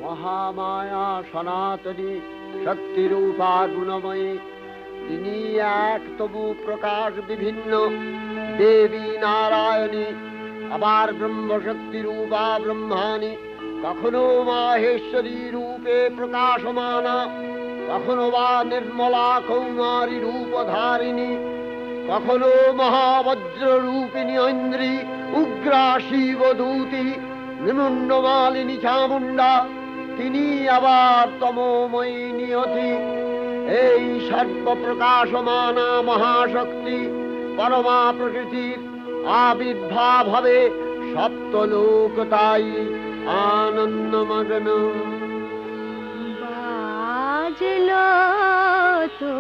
মহামায়া সনাতনী শক্তিরূপা গুণময়ী, তিনি এক তবু প্রকাশ বিভিন্ন দেবী নারায়ণী, আবার ব্রহ্মশক্তি রূপা ব্রহ্মাণী, কখনো মাহেশ্বরী রূপে প্রকাশমানা, কখনো বা নির্মলা কৌমারী রূপধারিণী, কখনো মহাবজ্র রূপিণী ঐন্দ্রী, উগ্রা শিবদূতি, নিমুন্ডমালিনী চামুণ্ডা, তিনি আবার তমোময়ী নিয়তি। এই সর্বপ্রকাশমানা মহাশক্তি পরমা প্রকৃতির আবির্ভাব হবে সপ্তলোক তাই আনন্দমগ্ন। বাজলো তো